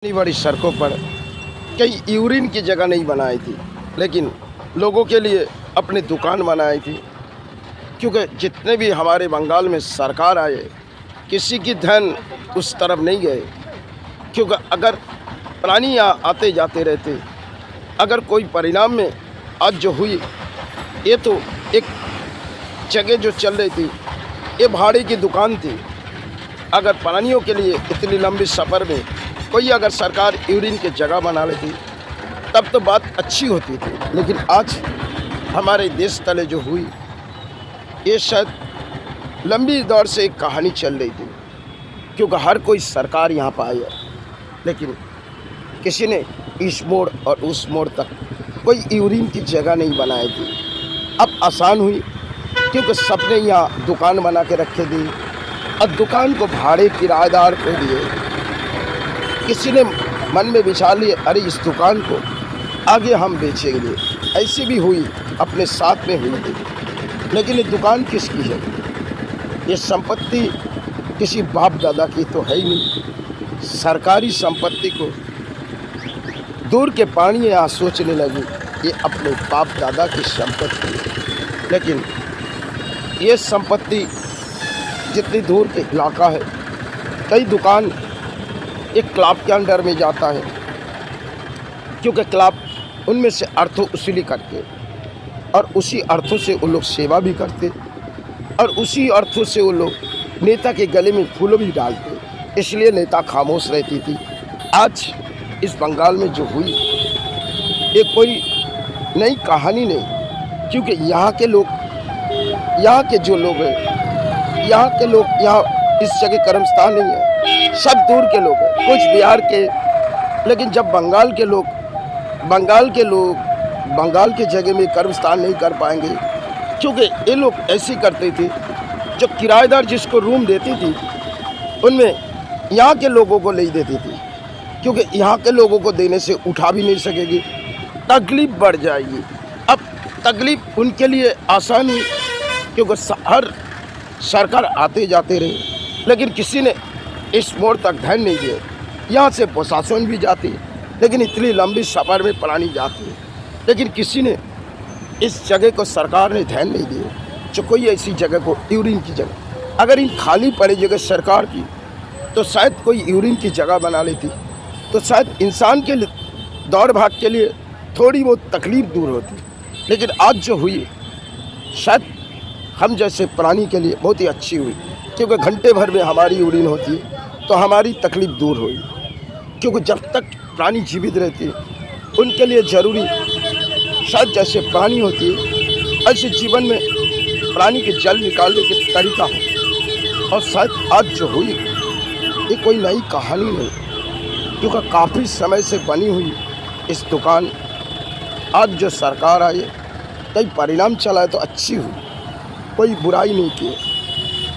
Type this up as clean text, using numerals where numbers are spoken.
इतनी बड़ी सड़कों पर कई यूरिन की जगह नहीं बनाई थी, लेकिन लोगों के लिए अपनी दुकान बनाई थी। क्योंकि जितने भी हमारे बंगाल में सरकार आए, किसी की धन उस तरफ नहीं गए। क्योंकि अगर प्राणी यहाँ आते जाते रहते, अगर कोई परिणाम में आज जो हुई, ये तो एक जगह जो चल रही थी, ये भाड़े की दुकान थी। अगर प्राणियों के लिए इतनी लंबी सफ़र में कोई अगर सरकार यूरिन की जगह बना लेती, तब तो बात अच्छी होती थी। लेकिन आज हमारे देश तले जो हुई, ये शायद लंबी दौर से एक कहानी चल रही थी। क्योंकि हर कोई सरकार यहाँ पर आई है, लेकिन किसी ने इस मोड़ और उस मोड़ तक कोई यूरिन की जगह नहीं बनाई थी। अब आसान हुई, क्योंकि सबने यहाँ दुकान बना के रखे दी और दुकान को भाड़े किराएदार को दिए। किसी ने मन में विचार लिए, अरे इस दुकान को आगे हम बेचेंगे। ऐसी भी हुई, अपने साथ में हुई थी। लेकिन ये दुकान किसकी है? ये संपत्ति किसी बाप दादा की तो है ही नहीं। सरकारी संपत्ति को दूर के पानी यहाँ सोचने लगी, ये अपने बाप दादा की संपत्ति है। लेकिन ये संपत्ति जितनी दूर के इलाका है, कई दुकान एक क्लब के अंडर में जाता है। क्योंकि क्लब उनमें से अर्थों वसूली करके और उसी अर्थों से वो लोग सेवा भी करते और उसी अर्थों से वो लोग नेता के गले में फूल भी डालते। इसलिए नेता खामोश रहती थी। आज इस बंगाल में जो हुई, ये कोई नई कहानी नहीं। क्योंकि यहाँ के लोग, यहाँ के जो लोग हैं, यहाँ के लोग यहाँ इस जगह कर्मस्थान नहीं है, सब दूर के लोग हैं, कुछ बिहार के। लेकिन जब बंगाल के लोग बंगाल के जगह में कर्मस्थान नहीं कर पाएंगे, क्योंकि ये लोग ऐसे करते थे, जो किराएदार जिसको रूम देती थी, उनमें यहाँ के लोगों को नहीं देती थी। क्योंकि यहाँ के लोगों को देने से उठा भी नहीं सकेगी, तकलीफ बढ़ जाएगी। अब तकलीफ उनके लिए आसान हुई, क्योंकि हर सरकार आते जाते रहे, लेकिन किसी ने इस मोड़ तक ध्यान नहीं दिया। यहाँ से प्रशासन भी जाती, लेकिन इतनी लंबी सफ़र में प्राणी जाती है, लेकिन किसी ने इस जगह को, सरकार ने ध्यान नहीं दिया। जो कोई ऐसी जगह को, यूरिन की जगह, अगर इन खाली पड़ी जगह सरकार की, तो शायद कोई यूरिन की जगह बना लेती, तो शायद इंसान के दौड़ भाग के लिए थोड़ी बहुत तकलीफ़ दूर होती। लेकिन आज जो हुई, शायद हम जैसे प्राणी के लिए बहुत ही अच्छी हुई। क्योंकि घंटे भर में हमारी यूरिन होती है, तो हमारी तकलीफ़ दूर हुई। क्योंकि जब तक प्राणी जीवित रहते हैं, उनके लिए ज़रूरी शायद जैसे प्राणी होती है, ऐसे जीवन में प्राणी के जल निकालने के तरीका हो। और शायद आज जो हुई, ये कोई नई कहानी नहीं, क्योंकि काफ़ी समय से बनी हुई इस दुकान, आज जो सरकार आई, कई परिणाम चला है तो अच्छी हुई, कोई बुराई नहीं की।